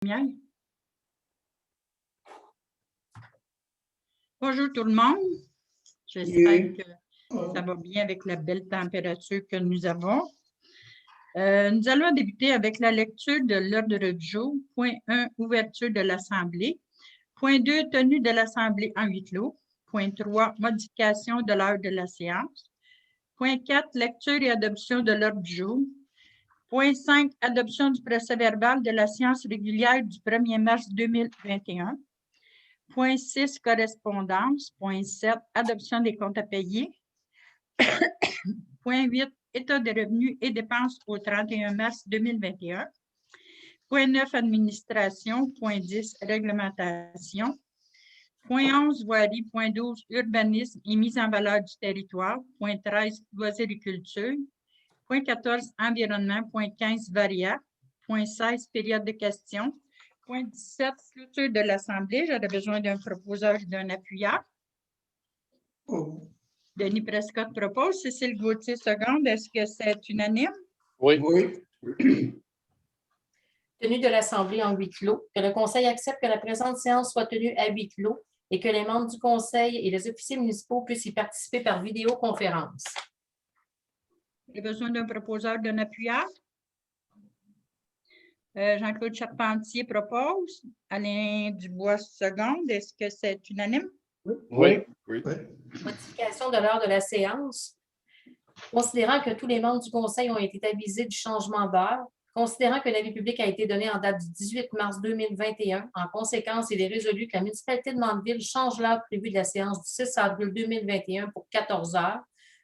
Bien. Bonjour tout le monde. J'espère que ça va bien avec la belle température que nous avons. Nous allons débuter avec la lecture de l'ordre du jour. Point 1, ouverture de l'Assemblée. Point 2, tenue de l'Assemblée en huis clos. Point 3, modification de l'heure de la séance. Point 4, lecture et adoption de l'ordre du jour. Point 5, adoption du procès-verbal de la séance régulière du 1er mars 2021. Point 6, correspondance. Point 7, adoption des comptes à payer. Point 8, état de revenus et dépenses au 31 mars 2021. Point 9, administration. Point 10, réglementation. Point 11, voirie. Point 12, urbanisme et mise en valeur du territoire. Point 13, loisirs-culture. Point 14, environnement. Point 15, variable. Point 16, période de questions. Point 17, clôture de l'Assemblée. J'aurais besoin d'un proposeur, d'un appuyant. Denis Prescott propose. Cécile Gauthier seconde. Est-ce que c'est unanime? Oui. Tenue de l'Assemblée en huis clos, que le Conseil accepte que la présente séance soit tenue à huis clos et que les membres du Conseil et les officiers municipaux puissent y participer par vidéoconférence. J'ai besoin d'un proposeur, d'un appuyant. Jean-Claude Charpentier propose. Alain Dubois seconde. Est-ce que c'est unanime? Oui. Modification de l'heure de la séance. Considérant que tous les membres du Conseil ont été avisés du changement d'heure, considérant que l'avis public a été donné en date du 18 mars 2021, en conséquence, il est résolu que la municipalité de Mandeville change l'heure prévue de la séance du 6 avril 2021 pour 14 heures,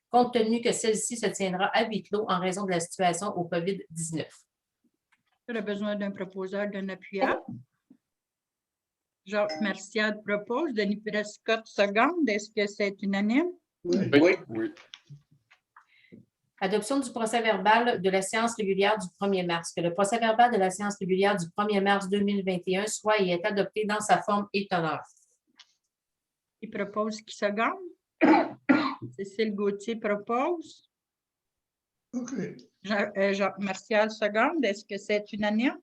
compte tenu que celle-ci se tiendra à huis clos en raison de la situation au COVID-19. J'aurais besoin d'un proposeur, d'un appuyant. Jacques Martial propose. Denis Prescott seconde. Est-ce que c'est unanime? Oui. Adoption du procès-verbal de la séance régulière du 1er mars. Que le procès-verbal de la séance régulière du 1er mars 2021 soit et est adopté dans sa forme et teneur. Il propose qui seconde? Cécile Gauthier propose. OK. Jacques Martial seconde. Est-ce que c'est unanime?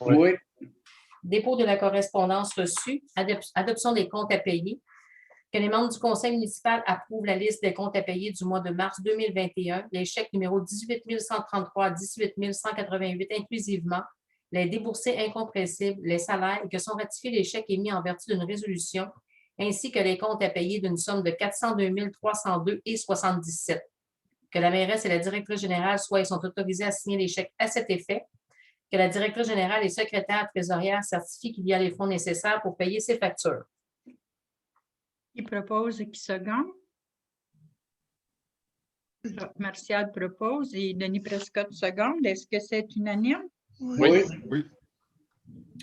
Oui. Dépôt de la correspondance reçue. Adoption des comptes à payer. Que les membres du Conseil municipal approuvent la liste des comptes à payer du mois de mars 2021, les chèques numéro 18 133 à 18 188 inclusivement, les déboursés incompressibles, les salaires et que sont ratifiés les chèques émis en vertu d'une résolution, ainsi que les comptes à payer d'une somme de 402 302,77. Que la mairesse et la directrice générale soient et sont autorisées à signer les chèques à cet effet. Que la directrice générale et secrétaire trésorière certifient qu'il y a les fonds nécessaires pour payer ces factures. Il propose qui seconde? Jacques Martial propose et Denis Prescott seconde. Est-ce que c'est unanime? Oui.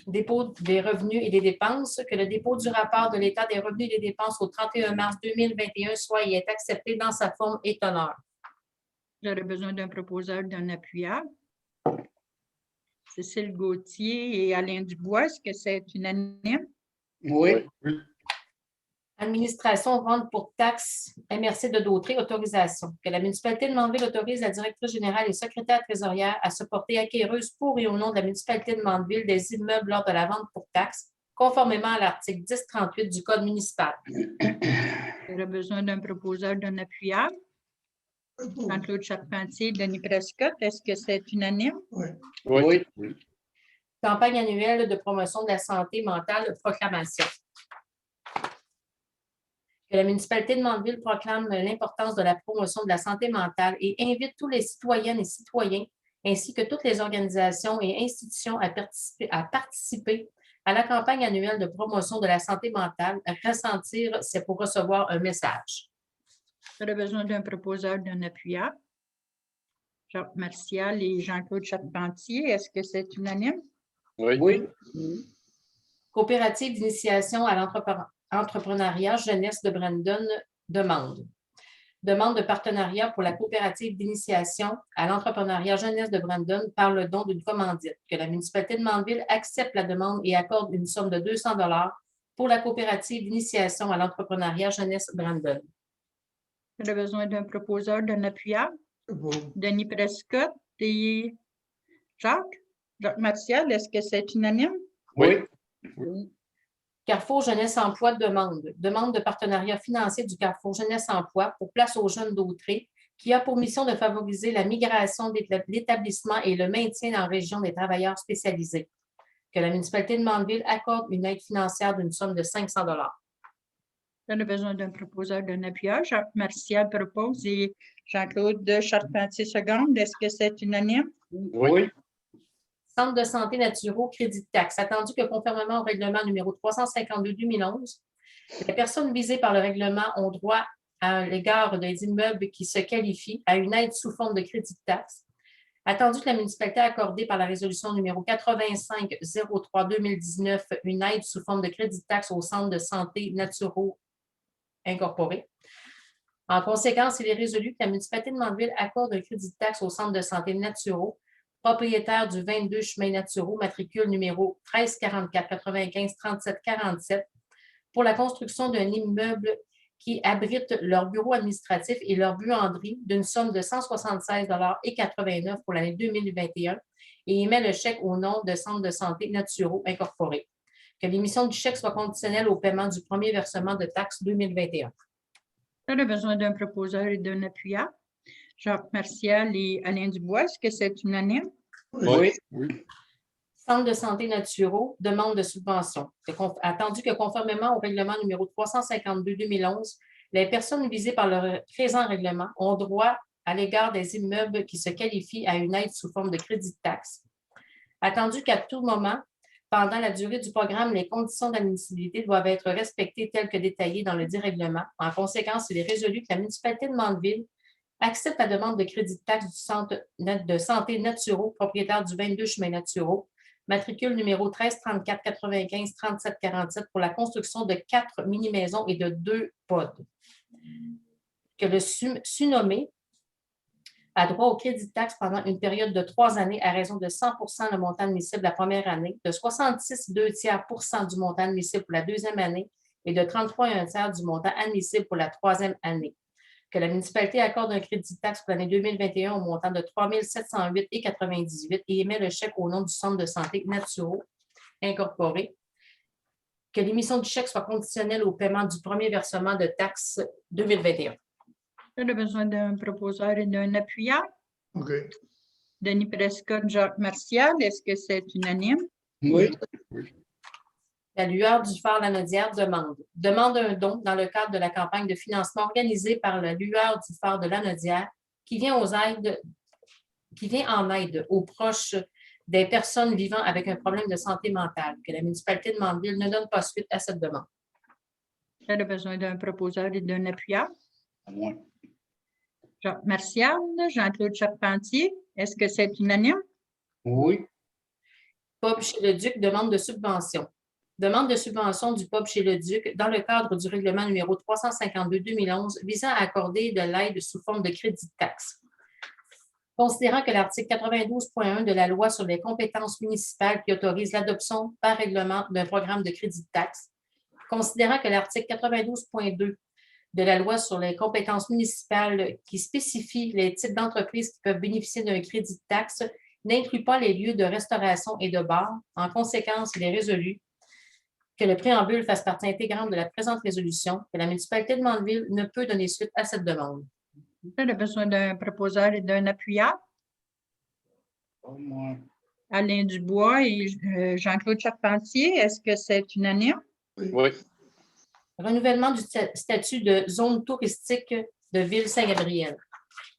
Dépôt des revenus et des dépenses. Que le dépôt du rapport de l'état des revenus et des dépenses au 31 mars 2021 soit et est accepté dans sa forme et teneur. J'aurais besoin d'un proposeur, d'un appuyant. Cécile Gauthier et Alain Dubois. Est-ce que c'est unanime? Oui. Administration, vente pour taxes, MRC de Dautré, autorisation. Que la municipalité de Mandeville autorise la directrice générale et secrétaire trésorière à se porter acquéreuse pour et au nom de la municipalité de Mandeville des immeubles lors de la vente pour taxes, conformément à l'article 1038 du Code municipal. J'aurais besoin d'un proposeur, d'un appuyant. Jean-Claude Charpentier, Denis Prescott. Est-ce que c'est unanime? Oui. Campagne annuelle de promotion de la santé mentale, proclamation. Que la municipalité de Mandeville proclame l'importance de la promotion de la santé mentale et invite tous les citoyennes et citoyens, ainsi que toutes les organisations et institutions à participer à la campagne annuelle de promotion de la santé mentale. Ressentir, c'est pour recevoir un message. J'aurais besoin d'un proposeur, d'un appuyant. Jacques Martial et Jean-Claude Charpentier. Est-ce que c'est unanime? Oui. Coopérative d'initiation à l'entrepreneuriat jeunesse de Brandon demande. Demande de partenariat pour la coopérative d'initiation à l'entrepreneuriat jeunesse de Brandon par le don d'une commandite. Que la municipalité de Mandeville accepte la demande et accorde une somme de 200 $ pour la coopérative d'initiation à l'entrepreneuriat jeunesse Brandon. J'aurais besoin d'un proposeur, d'un appuyant. Denis Prescott et Jacques Martial. Est-ce que c'est unanime? Oui. Carrefour Jeunesse Emploi demande de partenariat financier du Carrefour Jeunesse Emploi pour Place aux jeunes d'Autrey, qui a pour mission de favoriser la migration de l'établissement et le maintien en région des travailleurs spécialisés. Que la municipalité de Mandeville accorde une aide financière d'une somme de 500 $. On a besoin d'un proposeur, d'un appuyeur. Jacques Martial propose et Jean-Claude Charpentier seconde. Est-ce que c'est unanime? Oui. Centre de santé Naturo, crédit de taxe. Attendu que conformément au règlement numéro 352-2011, les personnes visées par le règlement ont droit à l'égard des immeubles qui se qualifient à une aide sous forme de crédit de taxe. Attendu que la municipalité a accordé par la résolution numéro 85-03-2019 une aide sous forme de crédit de taxe au Centre de santé Naturo incorporé. En conséquence, il est résolu que la municipalité de Mandeville accorde un crédit de taxe au Centre de santé Naturo, propriétaire du 22 chemin Naturo, matricule numéro 1344 95 37 47, pour la construction d'un immeuble qui abrite leur bureau administratif et leur buanderie d'une somme de 176,89 $ pour l'année 2021 et émet le chèque au nom de Centre de santé Naturo incorporé. Que l'émission du chèque soit conditionnelle au paiement du premier versement de taxe 2021. On a besoin d'un proposeur et d'un appuyeur. Jacques Martial et Alain Dubois, est-ce que c'est unanime? Oui. Centre de santé Naturo, demande de subvention. Attendu que conformément au règlement numéro 352-2011, les personnes visées par le présent règlement ont droit à l'égard des immeubles qui se qualifient à une aide sous forme de crédit de taxe. Attendu qu'à tout moment, pendant la durée du programme, les conditions d'admissibilité doivent être respectées telles que détaillées dans le dit règlement. En conséquence, il est résolu que la municipalité de Mandeville accepte la demande de crédit de taxe du Centre de santé Naturo, propriétaire du 22 chemin Naturo, matricule numéro 1334 95 37 47 pour la construction de 4 mini-maisons et de 2 pods. Que le surnommé a droit au crédit de taxe pendant une période de 3 années à raison de 100 % le montant admissible la première année, de 66,2% du montant admissible pour la deuxième année et de 33,1% du montant admissible pour la troisième année. Que la municipalité accorde un crédit de taxe pour l'année 2021 au montant de 3 708,98 et émet le chèque au nom du Centre de santé Naturo incorporé. Que l'émission du chèque soit conditionnelle au paiement du premier versement de taxe 2021. On a besoin d'un proposeur et d'un appuyeur. OK. Denis Prescott, Jacques Martial, est-ce que c'est unanime? Oui. La lueur du phare Lanaudière demande un don dans le cadre de la campagne de financement organisée par la lueur du phare de Lanaudière qui vient en aide aux proches des personnes vivant avec un problème de santé mentale. Que la municipalité de Mandeville ne donne pas suite à cette demande. On a besoin d'un proposeur et d'un appuyeur. Moi. Jacques Martial, Jean-Claude Charpentier, est-ce que c'est unanime? Oui. Pub chez le Duc, demande de subvention. Demande de subvention du Pub chez le Duc dans le cadre du règlement numéro 352-2011 visant à accorder de l'aide sous forme de crédit de taxe. Considérant que l'article 92.1 de la loi sur les compétences municipales qui autorise l'adoption par règlement d'un programme de crédit de taxe, considérant que l'article 92.2 de la loi sur les compétences municipales qui spécifie les types d'entreprises qui peuvent bénéficier d'un crédit de taxe n'inclut pas les lieux de restauration et de bar. En conséquence, il est résolu que le préambule fasse partie intégrante de la présente résolution, que la municipalité de Mandeville ne peut donner suite à cette demande. On a besoin d'un proposeur et d'un appuyeur. Moi. Alain Dubois et Jean-Claude Charpentier, est-ce que c'est unanime? Oui. Renouvellement du statut de zone touristique de Ville-Saint-Gabriel.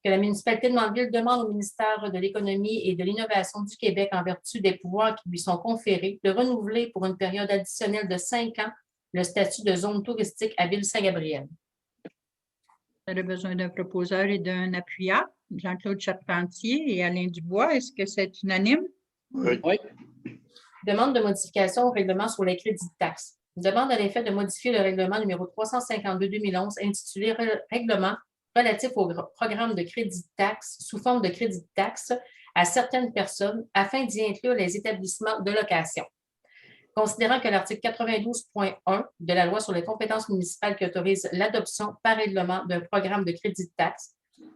Que la municipalité de Mandeville demande au ministère de l'Économie et de l'Innovation du Québec, en vertu des pouvoirs qui lui sont conférés, de renouveler pour une période additionnelle de 5 ans le statut de zone touristique à Ville-Saint-Gabriel. On a besoin d'un proposeur et d'un appuyeur. Jean-Claude Charpentier et Alain Dubois, est-ce que c'est unanime? Oui. Demande de modification au règlement sur les crédits de taxe. Demande à l'effet de modifier le règlement numéro 352-2011 intitulé Règlement relatif au programme de crédit de taxe sous forme de crédit de taxe à certaines personnes afin d'y inclure les établissements de location. Considérant que l'article 92.1 de la loi sur les compétences municipales qui autorise l'adoption par règlement d'un programme de crédit de taxe,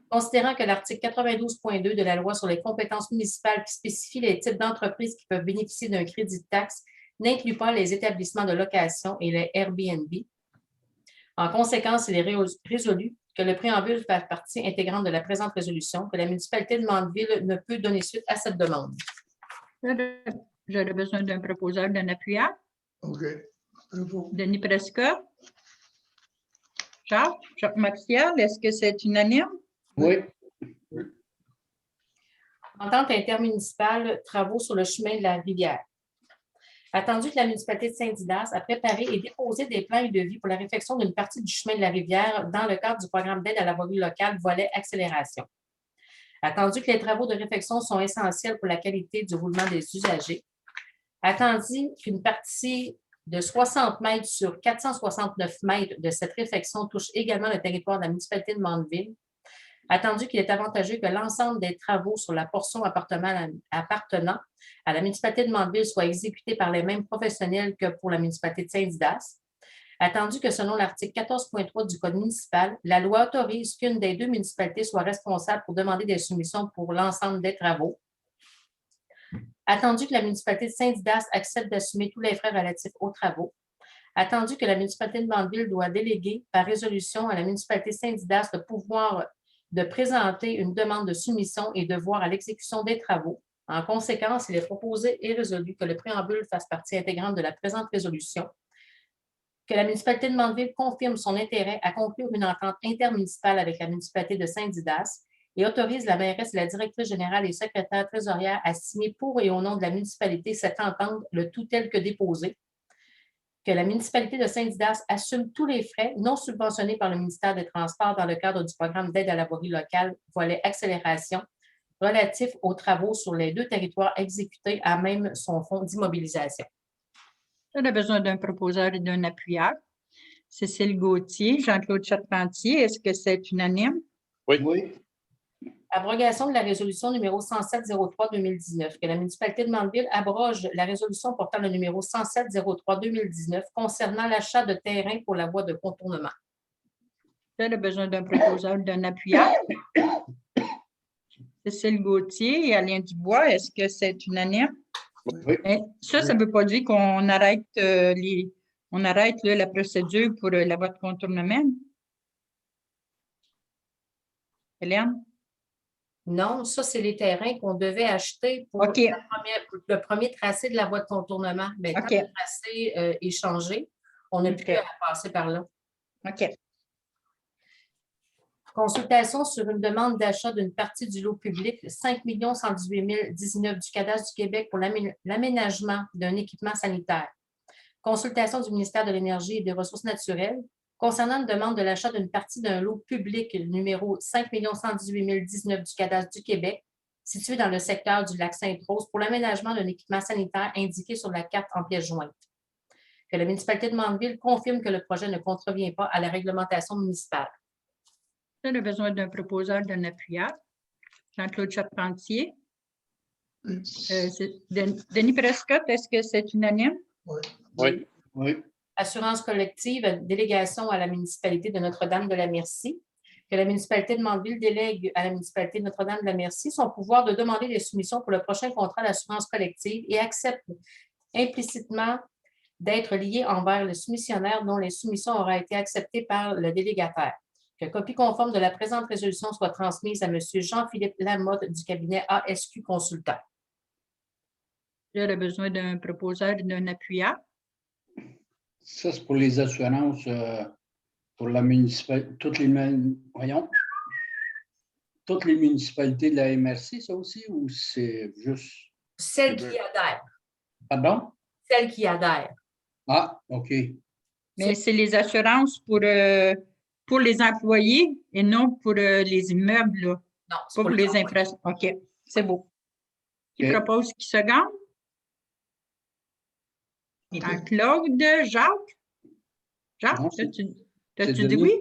considérant que l'article 92.2 de la loi sur les compétences municipales qui spécifie les types d'entreprises qui peuvent bénéficier d'un crédit de taxe n'inclut pas les établissements de location et les Airbnb. En conséquence, il est résolu que le préambule fait partie intégrante de la présente résolution, que la municipalité de Mandeville ne peut donner suite à cette demande. J'aurais besoin d'un proposeur, d'un appuyant. OK. Approuve. Denis Prescott. Jacques Martial, est-ce que c'est unanime? Oui. Entente intermunicipale, travaux sur le chemin de la rivière. Attendu que la municipalité de Saint-Didas a préparé et déposé des plans et devis pour la réfection d'une partie du chemin de la rivière dans le cadre du programme d'aide à la voirie locale volet accélération. Attendu que les travaux de réfection sont essentiels pour la qualité du roulement des usagers. Attendu qu'une partie de 60 mètres sur 469 mètres de cette réfection touche également le territoire de la municipalité de Mandeville. Attendu qu'il est avantageux que l'ensemble des travaux sur la portion appartenant à la municipalité de Mandeville soient exécutés par les mêmes professionnels que pour la municipalité de Saint-Didas. Attendu que selon l'article 14.3 du Code municipal, la loi autorise qu'une des deux municipalités soit responsable pour demander des soumissions pour l'ensemble des travaux. Attendu que la municipalité de Saint-Didas accepte d'assumer tous les frais relatifs aux travaux. Attendu que la municipalité de Mandeville doit déléguer par résolution à la municipalité de Saint-Didas le pouvoir de présenter une demande de soumission et de voir à l'exécution des travaux. En conséquence, il est proposé et résolu que le préambule fasse partie intégrante de la présente résolution, que la municipalité de Mandeville confirme son intérêt à conclure une entente intermunicipale avec la municipalité de Saint-Didas et autorise la mairesse et la directrice générale et secrétaire trésorière à signer pour et au nom de la municipalité cette entente, le tout tel que déposé, que la municipalité de Saint-Didas assume tous les frais non subventionnés par le ministère des Transports dans le cadre du programme d'aide à la voirie locale volet accélération relatif aux travaux sur les deux territoires exécutés à même son fonds d'immobilisation. On a besoin d'un proposeur et d'un appuyeur. Cécile Gauthier, Jean-Claude Charpentier, est-ce que c'est unanime? Oui. Oui. Abrogation de la résolution numéro 107-03-2019, que la municipalité de Mandeville abroge la résolution portant le numéro 107-03-2019 concernant l'achat de terrain pour la voie de contournement. On a besoin d'un proposeur et d'un appuyeur. Cécile Gauthier et Alain Dubois, est-ce que c'est unanime? Oui. Ça ne veut pas dire qu'on arrête, la procédure pour la voie de contournement. Hélène? Non, ça, c'est les terrains qu'on devait acheter pour OK. le premier tracé de la voie de contournement. Mais quand OK. le tracé est changé, on n'a plus à passer par là. OK. Consultation sur une demande d'achat d'une partie du lot public 5 118 019 du cadastre du Québec pour l'aménagement d'un équipement sanitaire. Consultation du ministère de l'Énergie et des Ressources naturelles concernant une demande de l'achat d'une partie d'un lot public numéro 5 118 019 du cadastre du Québec situé dans le secteur du lac Sainte-Rose pour l'aménagement d'un équipement sanitaire indiqué sur la carte en pièce jointe. Que la municipalité de Mandeville confirme que le projet ne contrevient pas à la réglementation municipale. On a besoin d'un proposeur, d'un appuyeur. Jean-Claude Charpentier. Denis Prescott, est-ce que c'est unanime? Oui. Oui. Oui. Assurance collective, délégation à la municipalité de Notre-Dame-de-la-Merci. Que la municipalité de Mandeville délègue à la municipalité de Notre-Dame-de-la-Merci son pouvoir de demander des soumissions pour le prochain contrat d'assurance collective et accepte implicitement d'être lié envers le soumissionnaire dont les soumissions auront été acceptées par le délégataire. Que copie conforme de la présente résolution soit transmise à M. Jean-Philippe Lamotte du cabinet ASQ Consultant. J'aurais besoin d'un proposeur et d'un appuyeur. Ça, c'est pour les assurances pour la municipalité, toutes les municipalités de la MRC, ça aussi, ou c'est juste... Celles qui adhèrent. Pardon? Celles qui adhèrent. Ah, OK. Mais c'est les assurances pour les employés et non pour les immeubles, là. Non, Pas pour les infrastructures. OK, c'est beau. Qui OK. propose qui se gagne? Claude, Jacques? Jacques, Non, t'as-tu c'est dit Denis. oui?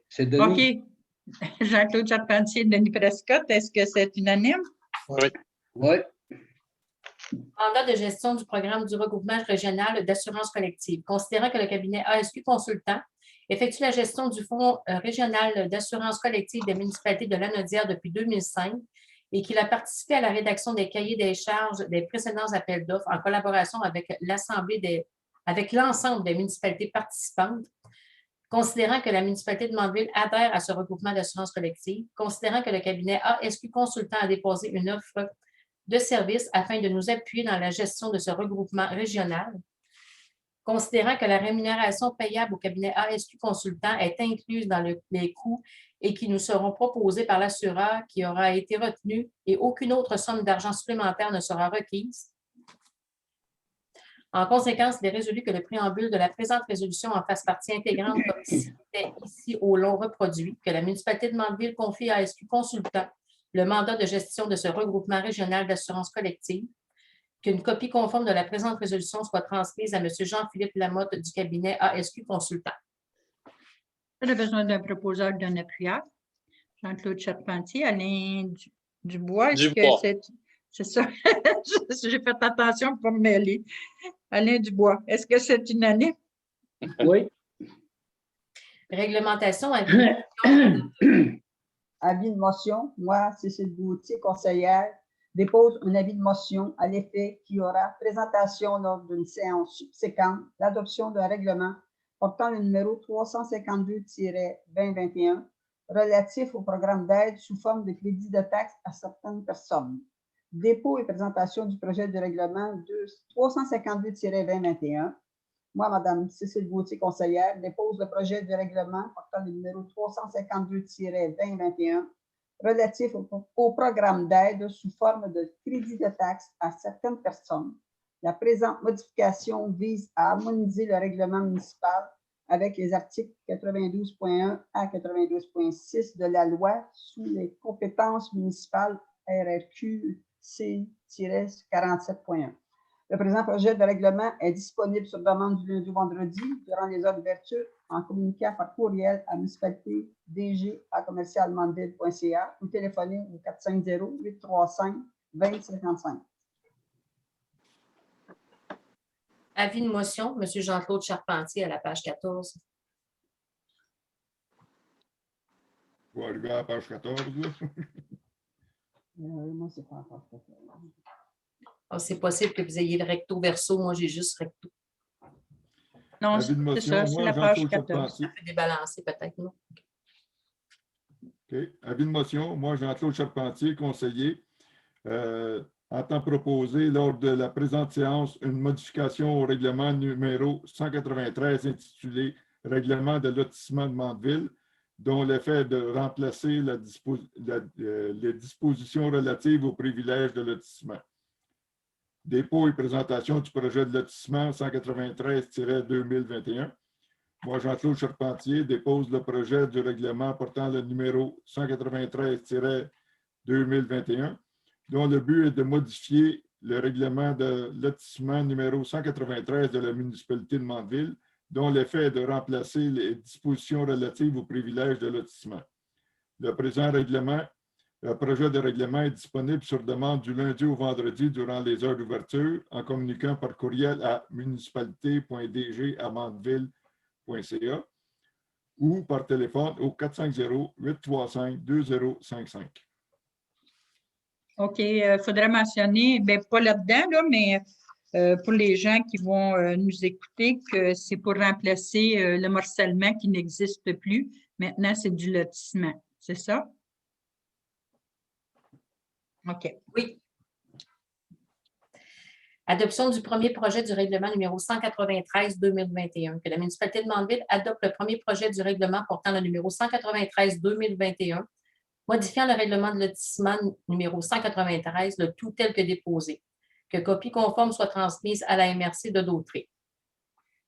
C'est Denis. OK. Jean-Claude Charpentier, Denis Prescott, est-ce que c'est unanime? Oui. Mandat de gestion du programme du regroupement régional d'assurance collective. Considérant que le cabinet ASQ Consultant effectue la gestion du Fonds régional d'assurance collective des municipalités de Lanaudière depuis 2005 et qu'il a participé à la rédaction des cahiers des charges des précédents appels d'offres en collaboration avec l'ensemble des municipalités participantes, considérant que la municipalité de Mandeville adhère à ce regroupement d'assurance collective, considérant que le cabinet ASQ Consultant a déposé une offre de service afin de nous appuyer dans la gestion de ce regroupement régional, considérant que la rémunération payable au cabinet ASQ Consultant est incluse dans les coûts et qui nous seront proposés par l'assureur qui aura été retenu et aucune autre somme d'argent supplémentaire ne sera requise. En conséquence, il est résolu que le préambule de la présente résolution en fasse partie intégrante comme c'était ici au long reproduit, que la municipalité de Mandeville confie à ASQ Consultant le mandat de gestion de ce regroupement régional d'assurance collective, qu'une copie conforme de la présente résolution soit transmise à M. Jean-Philippe Lamotte du cabinet ASQ Consultant. On a besoin d'un proposeur, d'un appuyeur. Jean-Claude Charpentier, Alain Dubois. Est-ce que c'est ça? J'ai fait attention pour me mêler. Alain Dubois, est-ce que c'est unanime? Oui. Réglementation, Avis de motion. Moi, Cécile Gauthier, conseillère, dépose un avis de motion à l'effet qu'il y aura présentation lors d'une séance subséquente l'adoption d'un règlement portant le numéro 352-2021 relatif au programme d'aide sous forme de crédit de taxe à certaines personnes. Dépôt et présentation du projet de règlement 352-2021. Moi, Mme Cécile Gauthier, conseillère, dépose le projet de règlement portant le numéro 352-2021 relatif au programme d'aide sous forme de crédit de taxe à certaines personnes. La présente modification vise à harmoniser le règlement municipal avec les articles 92.1 à 92.6 de la loi sous les compétences municipales RRQ C-47.1. Le présent projet de règlement est disponible sur demande du lundi au vendredi durant les heures d'ouverture en communiquant par courriel à municipalité.dg@commercialmandeville.ca ou téléphoner au 450-835-2055. avis de motion, M. Jean-Claude Charpentier à la page 14. On va arriver à la page 14. Moi, c'est pas encore fait. C'est possible que vous ayez le recto verso. Moi, j'ai juste recto. Non, Avis de c'est motion, ça, c'est moi, la page Jean-Claude 14. Charpentier. Ça peut débalancer peut-être, non? OK. Avis de motion, moi, Jean-Claude Charpentier, conseiller, entend proposer lors de la présente séance une modification au règlement numéro 193 intitulé « Règlement de lotissement de Mandeville », dont l'effet est de remplacer les dispositions relatives aux privilèges de lotissement. Dépôt et présentation du projet de lotissement 193-2021. Moi, Jean-Claude Charpentier, dépose le projet du règlement portant le numéro 193-2021, dont le but est de modifier le règlement de lotissement numéro 193 de la municipalité de Mandeville, dont l'effet est de remplacer les dispositions relatives aux privilèges de lotissement. Le présent règlement, le projet de règlement est disponible sur demande du lundi au vendredi durant les heures d'ouverture en communiquant par courriel à municipalité.dg@mandeville.ca ou par téléphone au 450-835-2055. OK, il faudrait mentionner, bien, pas là-dedans, là, mais pour les gens qui vont nous écouter, que c'est pour remplacer le morcellement qui n'existe plus. Maintenant, c'est du lotissement. C'est ça? OK. Oui. Adoption du premier projet du règlement numéro 193-2021. Que la municipalité de Mandeville adopte le premier projet du règlement portant le numéro 193-2021, modifiant le règlement de lotissement numéro 193, le tout tel que déposé. Que copie conforme soit transmise à la MRC de Dautré.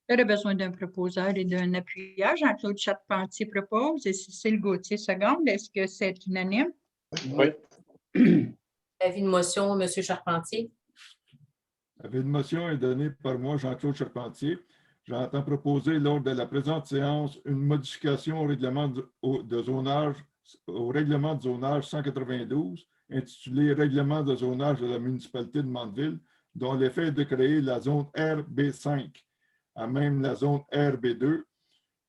Il y a besoin d'un proposeur et d'un appuyeur. Jean-Claude Charpentier propose et Cécile Gauthier seconde. Est-ce que c'est unanime? Oui. Avis de motion, M. Charpentier. Avis de motion est donné par moi, Jean-Claude Charpentier. J'entends proposer lors de la présente séance une modification au règlement de zonage, au règlement de zonage 192, intitulé Règlement de zonage de la municipalité de Mandeville, dont l'effet est de créer la zone RB5 à même la zone RB2,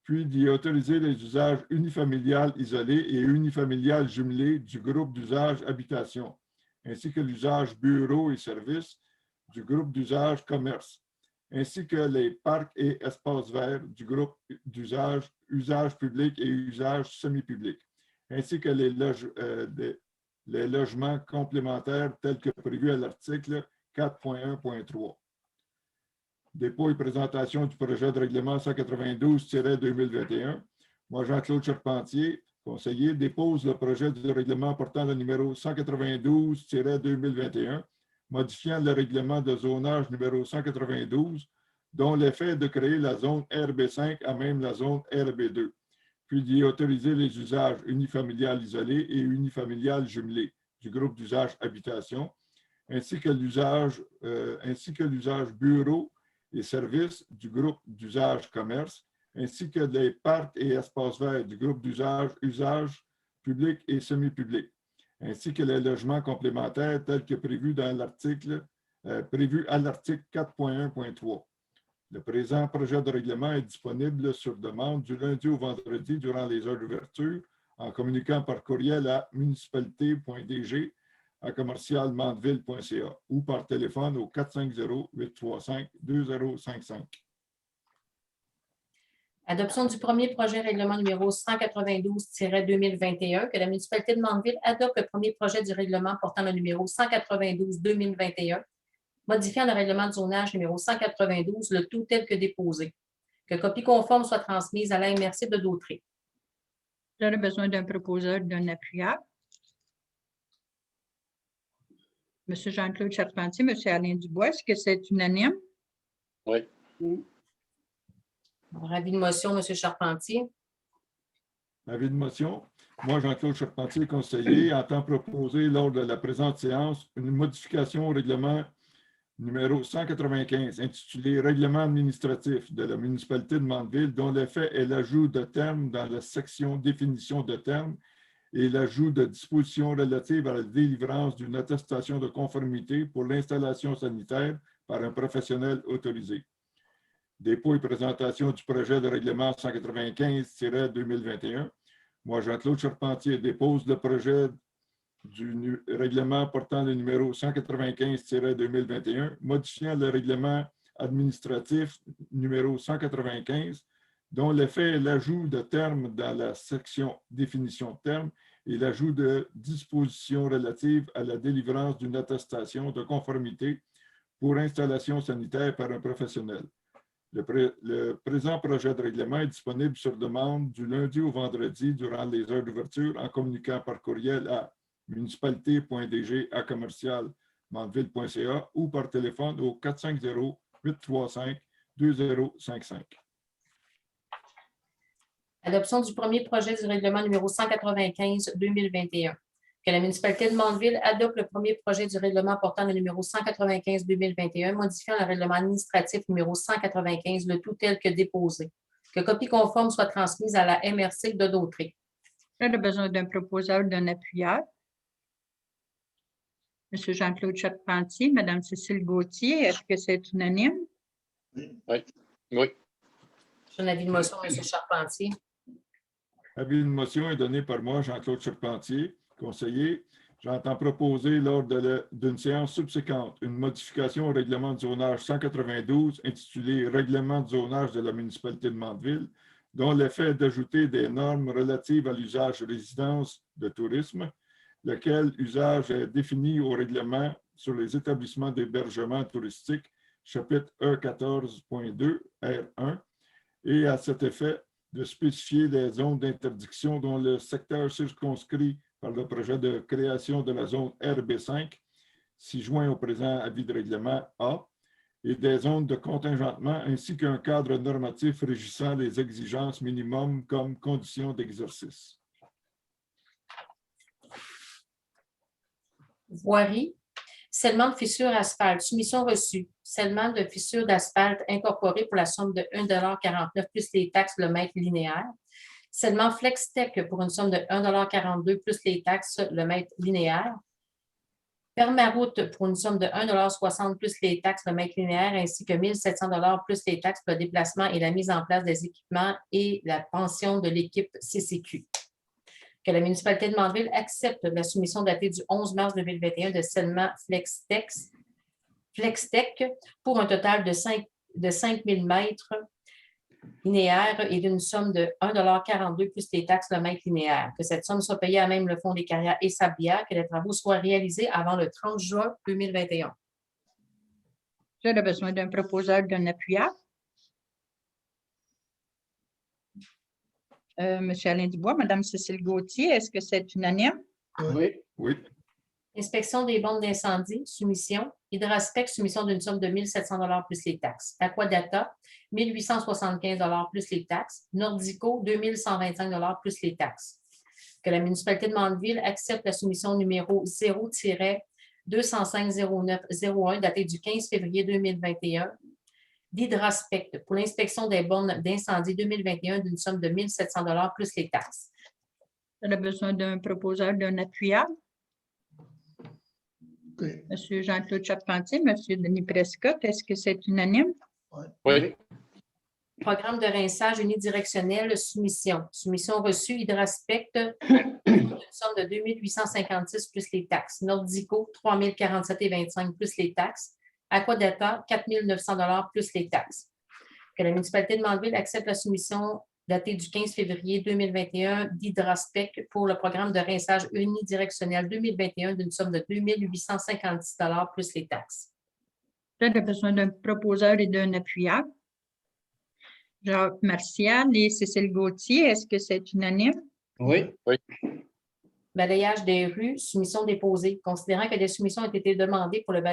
puis d'y autoriser les usages unifamiliales isolés et unifamiliales jumelés du groupe d'usage habitation, ainsi que l'usage bureau et services du groupe d'usage commerce, ainsi que les parcs et espaces verts du groupe d'usage usage public et usage semi-public, ainsi que les logements complémentaires tels que prévus à l'article 4.1.3. Dépôt et présentation du projet de règlement 192-2021. Moi, Jean-Claude Charpentier, conseiller, dépose le projet de règlement portant le numéro 192-2021, modifiant le règlement de zonage numéro 192, dont l'effet est de créer la zone RB5 à même la zone RB2, puis d'y autoriser les usages unifamiliales isolés et unifamiliales jumelés du groupe d'usage habitation, ainsi que l'usage bureau et services du groupe d'usage commerce, ainsi que les parcs et espaces verts du groupe d'usage public et semi-public, ainsi que les logements complémentaires tels que prévus à l'article 4.1.3. Le présent projet de règlement est disponible sur demande du lundi au vendredi durant les heures d'ouverture en communiquant par courriel à municipalité.dg@commercialmandeville.ca ou par téléphone au 450-835-2055. Adoption du premier projet règlement numéro 192-2021, que la municipalité de Mandeville adopte le premier projet du règlement portant le numéro 192-2021, modifiant le règlement de zonage numéro 192, le tout tel que déposé. Que copie conforme soit transmise à la MRC de Dautré. J'aurais besoin d'un proposeur, d'un appuyeur. Monsieur Jean-Claude Charpentier, Monsieur Alain Dubois, est-ce que c'est unanime? Oui. Avis de motion, Monsieur Charpentier. Avis de motion. Moi, Jean-Claude Charpentier, conseiller, entend proposer lors de la présente séance une modification au règlement numéro 195, intitulé « Règlement administratif de la municipalité de Mandeville », dont l'effet est l'ajout de termes dans la section « Définition de termes » et l'ajout de dispositions relatives à la délivrance d'une attestation de conformité pour l'installation sanitaire par un professionnel autorisé. Dépôt et présentation du projet de règlement 195-2021. Moi, Jean-Claude Charpentier, dépose le projet du règlement portant le numéro 195-2021, modifiant le règlement administratif numéro 195, dont l'effet est l'ajout de termes dans la section définition de termes et l'ajout de dispositions relatives à la délivrance d'une attestation de conformité pour installation sanitaire par un professionnel. Le présent projet de règlement est disponible sur demande du lundi au vendredi durant les heures d'ouverture en communiquant par courriel à municipalité.dg@commercialmandeville.ca ou par téléphone au 450-835-2055. Adoption du premier projet du règlement numéro 195-2021. Que la municipalité de Mandeville adopte le premier projet du règlement portant le numéro 195-2021, modifiant le règlement administratif numéro 195, le tout tel que déposé. Que copie conforme soit transmise à la MRC de Dautré. J'aurais besoin d'un proposeur, d'un appuyeur. Monsieur Jean-Claude Charpentier, Madame Cécile Gauthier, est-ce que c'est unanime? Oui. Oui. J'ai un avis de motion, M. Charpentier. Avis de motion est donné par moi, Jean-Claude Charpentier, conseiller. J'entends proposer lors d'une séance subséquente une modification au règlement de zonage 192 intitulé « Règlement de zonage de la municipalité de Mandeville », dont l'effet est d'ajouter des normes relatives à l'usage résidence de tourisme, lequel usage est défini au règlement sur les établissements d'hébergement touristique, chapitre E14.2 R1, et à cet effet de spécifier les zones d'interdiction dont le secteur circonscrit par le projet de création de la zone RB5, si joint au présent avis de règlement A, et des zones de contingentement, ainsi qu'un cadre normatif régissant les exigences minimum comme conditions d'exercice. Voirie, scellement de fissure asphalte, soumission reçue, scellement de fissure d'asphalte incorporé pour la somme de 1,49 $ plus les taxes le mètre linéaire, scellement Flextech pour une somme de 1,42 $ plus les taxes le mètre linéaire, Permaroute pour une somme de 1,60 $ plus les taxes le mètre linéaire, ainsi que 1 700 $ plus les taxes pour le déplacement et la mise en place des équipements et la pension de l'équipe CCQ. Que la municipalité de Mandeville accepte la soumission datée du 11 mars 2021 de Selma Flextech pour un total de 5 000 mètres linéaires et d'une somme de 1,42 plus les taxes le mètre linéaire. Que cette somme soit payée à même le Fonds des carrières et sablières, que les travaux soient réalisés avant le 30 juin 2021. J'aurais besoin d'un proposeur, d'un appuyant. Monsieur Alain Dubois, Madame Cécile Gauthier, est-ce que c'est unanime? Oui. Oui. Inspection des bornes d'incendie, soumission. Hydraspec, soumission d'une somme de 1 700 $ plus les taxes. Aquadata, 1 875 $ plus les taxes. Nordico, 2 125 $ plus les taxes. Que la municipalité de Mandeville accepte la soumission numéro 0-205-09-01 datée du 15 février 2021 d'Hydraspect pour l'inspection des bornes d'incendie 2021 d'une somme de 1 700 $ plus les taxes. J'aurais besoin d'un proposeur, d'un appuyant. OK. Monsieur Jean-Claude Charpentier, Monsieur Denis Prescott, est-ce que c'est unanime? Oui. Programme de rinçage unidirectionnel, soumission. Soumission reçue, Hydraspect, une somme de 2 856 plus les taxes. Nordico, 3 047,25 plus les taxes. Aquadata, 4 900 $ plus les taxes. Que la municipalité de Mandeville accepte la soumission datée du 15 février 2021 d'Hydraspec pour le programme de rinçage unidirectionnel 2021 d'une somme de 2 856 $ plus les taxes. J'aurais besoin d'un proposeur et d'un appuyant. Jacques Martial et Cécile Gauthier, est-ce que c'est unanime? Oui. Balayage des rues, soumission déposée. Considérant que des soumissions ont été demandées pour le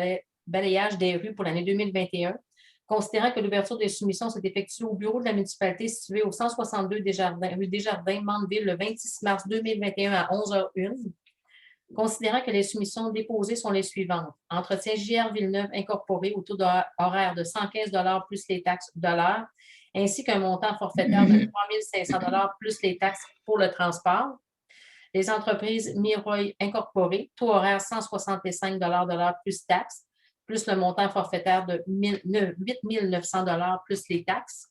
balayage des rues pour l'année 2021, considérant que l'ouverture des soumissions s'est effectuée au bureau de la municipalité situé au 162 rue Desjardins, Mandeville, le 26 mars 2021 à 11h01, considérant que les soumissions déposées sont les suivantes. Entretien JR Villeneuve incorporé au taux horaire de 115 $ plus les taxes de l'heure, ainsi qu'un montant forfaitaire de 3 500 $ plus les taxes pour le transport. Les entreprises Miroy incorporées, taux horaire 165 $ de l'heure plus taxes, plus le montant forfaitaire de 8 900 $ plus les taxes.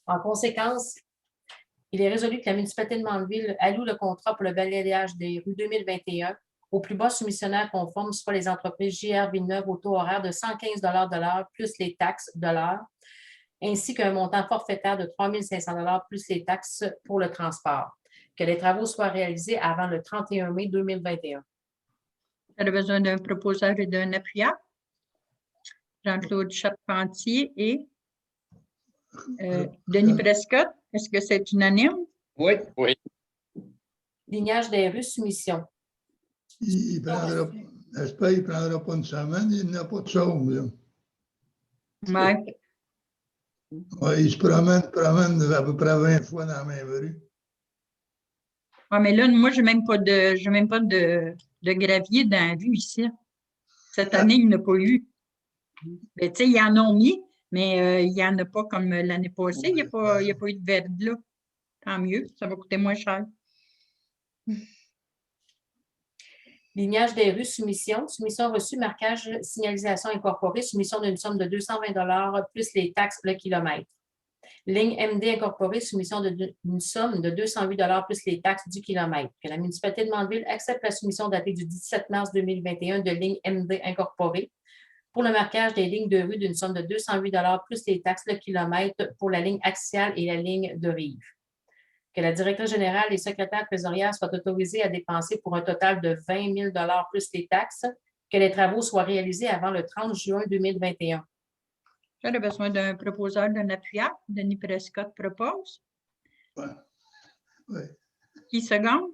En conséquence, il est résolu que la municipalité de Mandeville alloue le contrat pour le balayage des rues 2021 au plus bas soumissionnaire conforme, soit les entreprises JR Villeneuve au taux horaire de 115 $ de l'heure plus les taxes de l'heure, ainsi qu'un montant forfaitaire de 3 500 $ plus les taxes pour le transport. Que les travaux soient réalisés avant le 31 mai 2021. J'aurais besoin d'un proposeur et d'un appuyant. Jean-Claude Charpentier et Denis Prescott, est-ce que c'est unanime? Oui. Lignage des rues, soumission. J'espère qu'il ne prendra pas une semaine, il n'a pas de chaume, là. Oui. Ouais, il se promène à peu près 20 fois dans la même rue. Ouais, mais là, moi, je n'ai même pas de gravier dans la rue ici. Cette année, il n'y en a pas eu. Ben, tu sais, ils en ont mis, mais il n'y en a pas comme l'année passée. Il n'y a pas eu de verglas. Tant mieux, ça va coûter moins cher. Lignage des rues, soumission. Soumission reçue, marquage, signalisation incorporée, soumission d'une somme de 220 $ plus les taxes le kilomètre. Ligne MD incorporée, soumission d'une somme de 208 $ plus les taxes du kilomètre. Que la municipalité de Mandeville accepte la soumission datée du 17 mars 2021 de ligne MD incorporée pour le marquage des lignes de rue d'une somme de 208 $ plus les taxes le kilomètre pour la ligne axiale et la ligne de rive. Que la directrice générale et secrétaire trésorière soient autorisés à dépenser pour un total de 20 000 $ plus les taxes, que les travaux soient réalisés avant le 30 juin 2021. J'aurais besoin d'un proposeur, d'un appuyant. Denis Prescott propose. Oui. Qui seconde?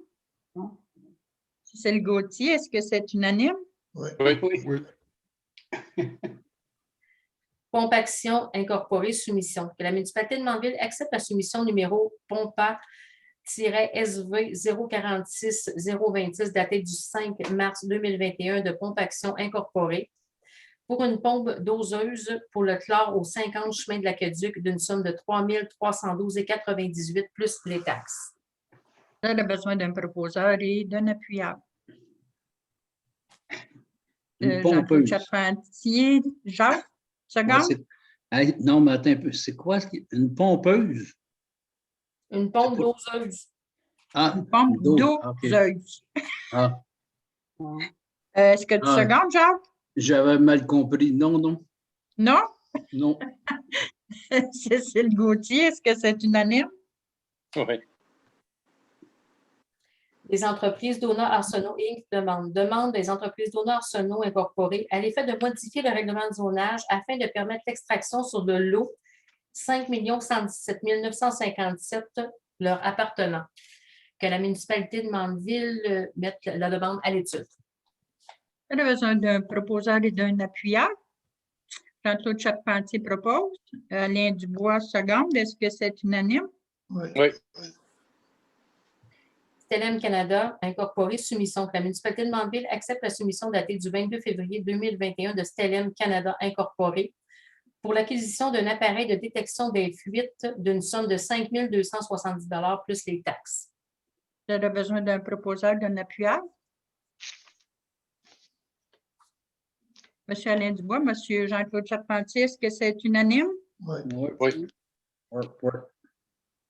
Cécile Gauthier, est-ce que c'est unanime? Oui. Pompaction incorporée, soumission. Que la municipalité de Mandeville accepte la soumission numéro POMPA-SV 046 026 datée du 5 mars 2021 de Pompaction incorporée pour une pompe doseuse pour le chlore au 50 chemin de l'Aqueduc d'une somme de 3 312,98 plus les taxes. J'aurais besoin d'un proposeur et d'un appuyant. Une Jean-Claude pompeuse. Charpentier, Jacques, Ouais, seconde? non, mais attends un peu. C'est quoi? Une pompeuse? Une pompe doseuse. Ah, Une pompe OK. doseuse. Ah, Ouais. Est-ce que tu Ah. secondes, Jacques? j'avais mal compris. Non, non, Non? non. Cécile Gauthier, est-ce que c'est unanime? Oui. Les entreprises Donat Arsenault Inc. demandent des entreprises Donat Arsenault incorporées à l'effet de modifier le règlement de zonage afin de permettre l'extraction sur le lot 5 117 957 leur appartenant. Que la municipalité de Mandeville mette la demande à l'étude. On a besoin d'un proposeur et d'un appuyeur. Jean-Claude Charpentier propose. Alain Dubois seconde. Est-ce que c'est unanime? Oui. Oui. Stellem Canada incorporé soumission. Que la municipalité de Mandeville accepte la soumission datée du 22 février 2021 de Stellem Canada incorporé pour l'acquisition d'un appareil de détection des fuites d'une somme de 5 270 plus les taxes. On a besoin d'un proposeur, d'un appuyeur. Monsieur Alain Dubois, Monsieur Jean-Claude Charpentier, est-ce que c'est unanime? Oui. Oui. Work.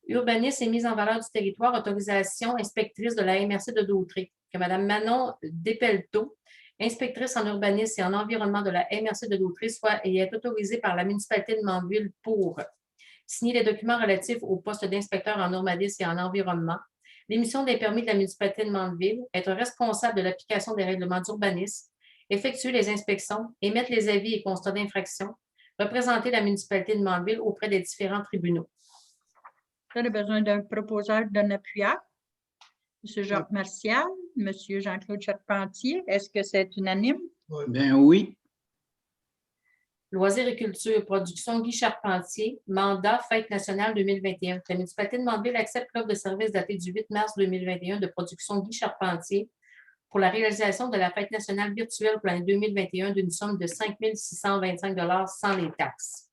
Urbanisme et mise en valeur du territoire, autorisation inspectrice de la MRC de Dautré. Que Mme Manon Despelteaux, inspectrice en urbanisme et en environnement de la MRC de Dautré, soit et est autorisée par la municipalité de Mandeville pour signer les documents relatifs au poste d'inspecteur en urbanisme et en environnement, l'émission des permis de la municipalité de Mandeville, être responsable de l'application des règlements d'urbanisme, effectuer les inspections, émettre les avis et constats d'infraction, représenter la municipalité de Mandeville auprès des différents tribunaux. On a besoin d'un proposeur, d'un appuyeur. Monsieur Jacques Martial, Monsieur Jean-Claude Charpentier, est-ce que c'est unanime? Ben oui. Loisirs et culture, production Guy Charpentier, mandat Fête nationale 2021. La municipalité de Mandeville accepte l'offre de service datée du 8 mars 2021 de production Guy Charpentier pour la réalisation de la Fête nationale virtuelle pour l'année 2021 d'une somme de 5 625 sans les taxes.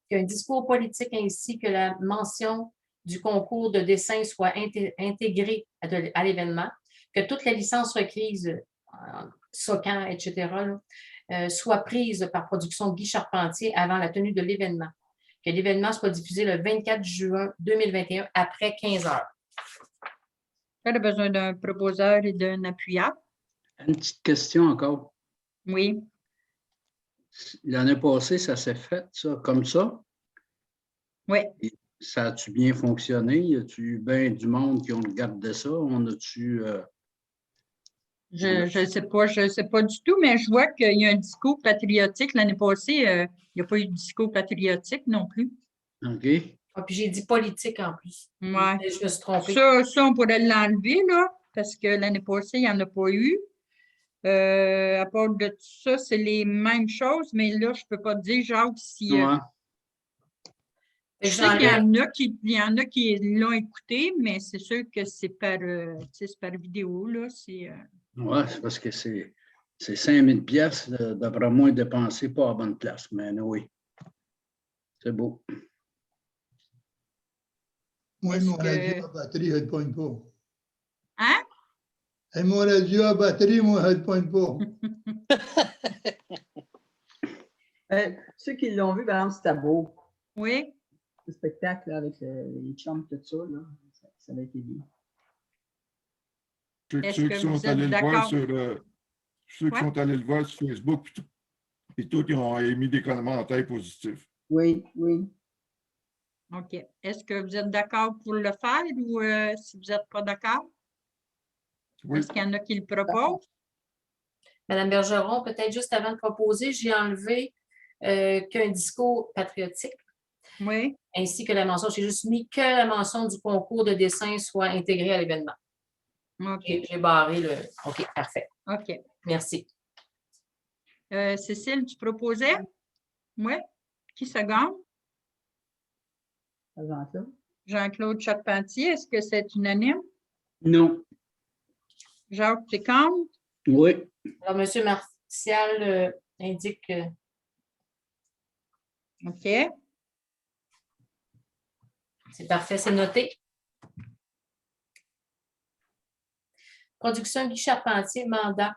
Qu'un discours politique ainsi que la mention du concours de dessin soit intégré à l'événement, que toutes les licences requises, SOCAN, etc., soient prises par production Guy Charpentier avant la tenue de l'événement. Que l'événement soit diffusé le 24 juin 2021 après 15 heures. On a besoin d'un proposeur et d'un appuyeur. Une petite question encore. Oui. L'année passée, ça s'est fait, ça, comme ça? Oui. Ça a-tu bien fonctionné? Y a-tu eu bien du monde qui ont regardé ça? On a-tu... Je ne sais pas du tout, mais je vois qu'il y a un discours patriotique. L'année passée, il n'y a pas eu de discours patriotique non plus. OK. Ah, puis j'ai dit politique en plus. Ouais. Je me suis trompée. Ça, on pourrait l'enlever, là, parce que l'année passée, il n'y en a pas eu. À part de tout ça, c'est les mêmes choses, mais là, je ne peux pas te dire, Jacques, si... Ouais. Je sais qu'il y en a qui l'ont écouté, mais c'est sûr que c'est par vidéo, là. Oui, c'est parce que c'est 5 000 piastres, d'après moi, dépensé pas à bonne place. Mais oui, c'est beau. Moi, Est-ce mon que- radio à batterie, elle ne pointe pas. Hein? Et mon radio à batterie, moi, elle ne pointe pas. Ceux qui l'ont vu, par exemple, c'était beau. Oui? Le spectacle là, avec les chums, tout ça, là, ça a été bien. Ceux Est-ce qui que sont vous êtes allés le voir d'accord? ceux qui Ouais. sont allés le voir sur Facebook, et tous, ils ont émis des commentaires positifs. Oui, oui. OK. Est-ce que vous êtes d'accord pour le faire ou si vous n'êtes pas d'accord? Oui. Est-ce qu'il y en a qui le proposent? Madame Bergeron, peut-être juste avant de proposer, j'ai enlevé qu'un discours patriotique Oui? ainsi que la mention. J'ai juste mis que la mention du concours de dessin soit intégrée à l'événement. OK. J'ai barré le. OK, parfait. OK. Merci. Cécile, tu proposais? Oui? Qui seconde? Par exemple, là. Jean-Claude Charpentier, est-ce que c'est unanime? Non. Jacques Técambre? Oui. Alors, M. Martial indique. OK. C'est parfait, c'est noté. Production Guy Charpentier, mandat.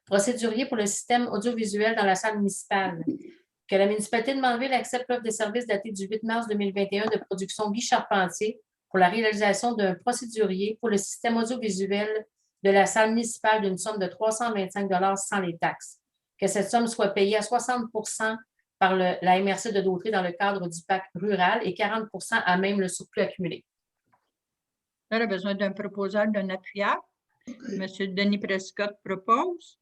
Procédurier pour le système audiovisuel dans la salle municipale. Que la municipalité de Mandeville accepte l'offre de services datée du 8 mars 2021 de production Guy Charpentier pour pour la réalisation d'un procédurier pour le système audiovisuel de la salle municipale d'une somme de 325 $ sans les taxes. Que cette somme soit payée à 60 par la MRC de Dautrey dans le cadre du pacte rural et 40 à même le surplus accumulé. Là, on a besoin d'un proposeur, d'un appuyable. Monsieur Denis Prescott propose.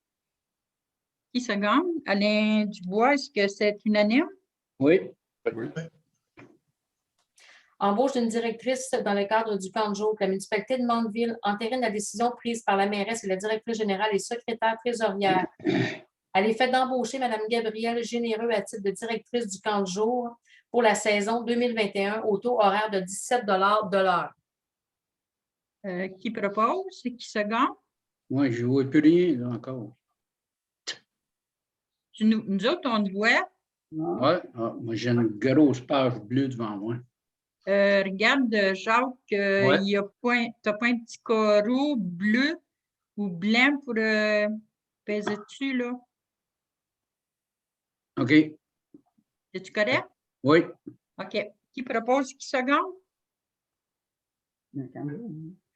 Qui seconde? Alain Dubois, est-ce que c'est unanime? Oui. Oui. Embauche d'une directrice dans le cadre du plan de jour que la municipalité de Mandeville entérine la décision prise par la mairesse et la directrice générale et secrétaire trésorière à l'effet d'embaucher Mme Gabrielle Généreux à titre de directrice du camp de jour pour la saison 2021 au taux horaire de 17 $ de l'heure. Qui propose et qui seconde? Moi, je ne vois plus rien là, encore. Nous autres, on te voit. Non? Ouais. Ah, moi, j'ai une grosse page bleue devant moi. Regarde, Jacques, Ouais. tu n'as pas un petit carreau bleu ou blanc pour peser dessus, là. OK. Es-tu correct? Oui. OK. Qui propose, qui seconde?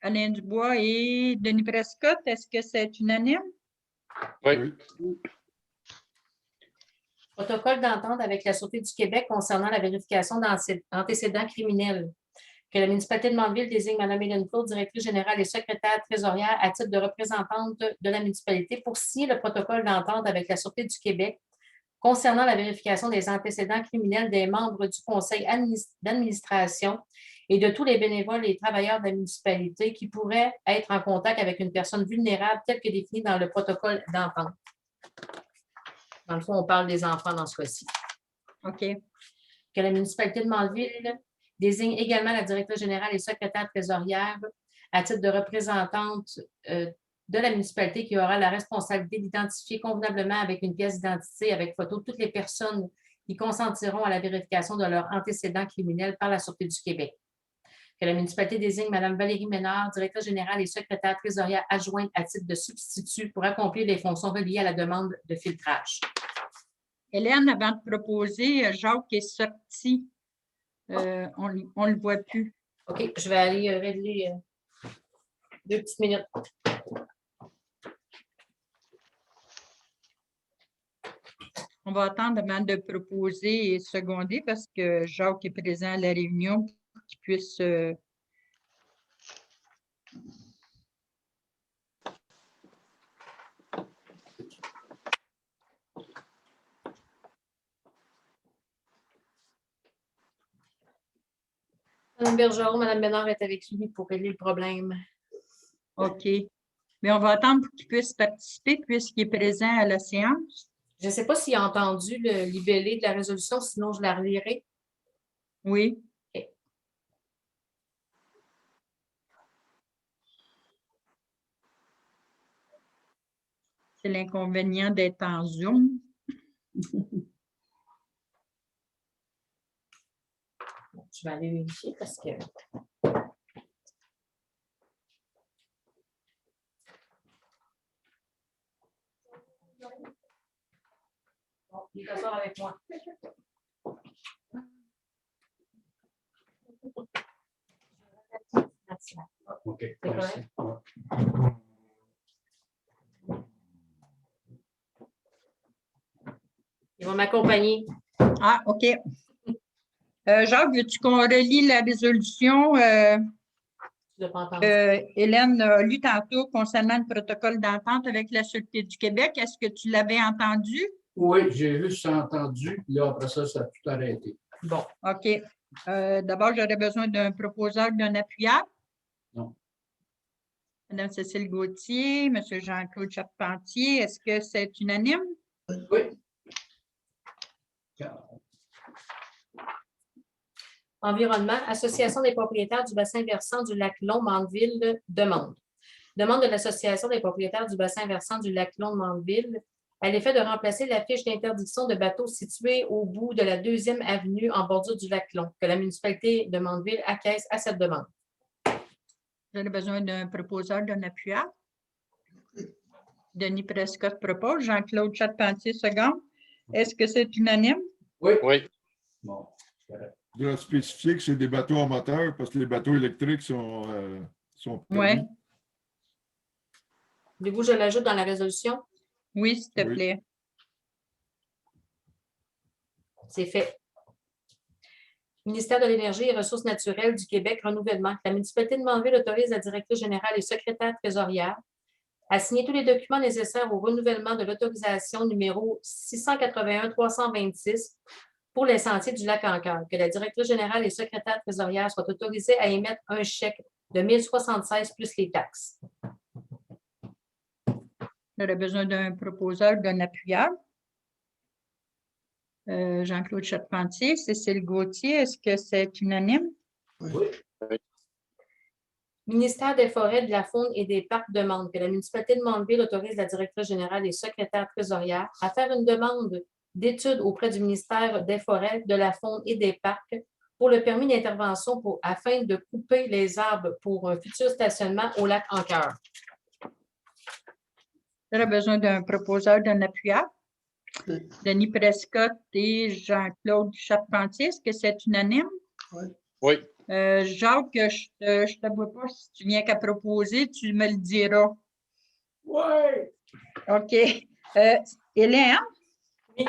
Alain Dubois et Denis Prescott, est-ce que c'est unanime? Oui. Protocole d'entente avec la Sûreté du Québec concernant la vérification d'antécédents criminels. Que la municipalité de Mandeville désigne Mme Hélène Claude, directrice générale et secrétaire trésorière à titre de représentante de la municipalité pour signer le protocole d'entente avec la Sûreté du Québec concernant la vérification des antécédents criminels des membres du conseil d'administration et de tous les bénévoles et travailleurs de la municipalité qui pourraient être en contact avec une personne vulnérable telle que définie dans le protocole d'entente. Dans le fond, on parle des enfants dans ce cas-ci. OK. Que la municipalité de Mandeville désigne également la directrice générale et secrétaire trésorière à titre de représentante de la municipalité qui aura la responsabilité d'identifier convenablement avec une pièce d'identité avec photo toutes les personnes qui consentiront à la vérification de leurs antécédents criminels par la Sûreté du Québec. Que la municipalité désigne Mme Valérie Ménard, directrice générale et secrétaire trésorière adjointe à titre de substitut pour accomplir les fonctions reliées à la demande de filtrage. Hélène, avant de proposer, Jacques est sorti. On ne le voit plus. OK, je vais aller régler 2 petites minutes. On va attendre avant de proposer et seconder parce que Jacques est présent à la réunion pour qu'il puisse... Mme Bergeron, Mme Ménard est avec lui pour régler le problème. OK. Mais on va attendre pour qu'il puisse participer puisqu'il est présent à la séance. Je ne sais pas s'il a entendu le libellé de la résolution, sinon je la relirai. Oui. OK. C'est l'inconvénient d'être en Zoom. Je vais aller vérifier parce que... Bon, il est d'accord avec moi. OK. C'est correct? Ouais. Il va m'accompagner. Ah, OK. Jacques, veux-tu qu'on relie la résolution Tu l'as pas entendu. Hélène a lu tantôt concernant le protocole d'entente avec la Sûreté du Québec? Est-ce que tu l'avais entendu? Oui, j'ai juste entendu. Là, après ça, ça a tout arrêté. Bon. OK. D'abord, j'aurais besoin d'un proposeur, d'un appuyable. Non. Mme Cécile Gauthier, M. Jean-Claude Charpentier, est-ce que c'est unanime? Oui. Environnement, Association des propriétaires du bassin versant du lac Long Mandeville demande. Demande de l'Association des propriétaires du bassin versant du lac Long Mandeville à l'effet de remplacer la fiche d'interdiction de bateaux située au bout de la 2e avenue en bordure du lac Long, que la municipalité de Mandeville acquiesce à cette demande. J'aurais besoin d'un proposeur, d'un appuyable. Denis Prescott propose. Jean-Claude Charpentier, seconde. Est-ce que c'est unanime? Oui. Oui. Bon. Je dois spécifier que c'est des bateaux amateurs parce que les bateaux électriques sont permis. Oui, Voulez-vous que je l'ajoute dans la résolution? oui, s'il te Oui. plaît. C'est fait. Ministère de l'Énergie et Ressources naturelles du Québec, renouvellement. La municipalité de Mandeville autorise la directrice générale et secrétaire trésorière à signer tous les documents nécessaires au renouvellement de l'autorisation numéro 681-326 pour les sentiers du lac Ancaire. Que la directrice générale et secrétaire trésorière soient autorisées à émettre un chèque de 1076 plus les taxes. J'aurais besoin d'un proposeur, d'un appuyeur. Jean-Claude Charpentier, Cécile Gauthier, est-ce que c'est unanime? Ministère des Forêts, de la Faune et des Parcs demande que la municipalité de Mandeville autorise la directrice générale et secrétaire trésorière à faire une demande d'étude auprès du ministère des Forêts, de la Faune et des Parcs pour le permis d'intervention afin de couper les arbres pour un futur stationnement au lac Ancaire. J'aurais besoin d'un proposeur, d'un appuyeur. Oui. Denis Prescott et Jean-Claude Charpentier, est-ce que c'est unanime? Oui. Jacques, je te vois pas. Si tu viens qu'à proposer, tu me le diras. Oui. OK. Hélène? Oui.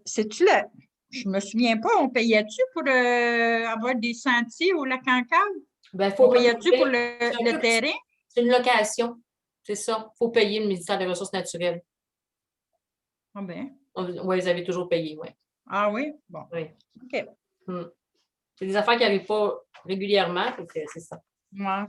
C'est-tu là? Je me souviens pas, on payait-tu pour avoir des sentiers au lac Ancaire? Ben, On payait-tu pour renouveler. le terrain? C'est une location. C'est ça. Il faut payer le ministère des Ressources naturelles. Ah ben. Oui, vous avez toujours payé, oui. Ah oui? Bon. Oui. OK. C'est des affaires qui n'arrivent pas régulièrement, donc c'est ça. Ouais.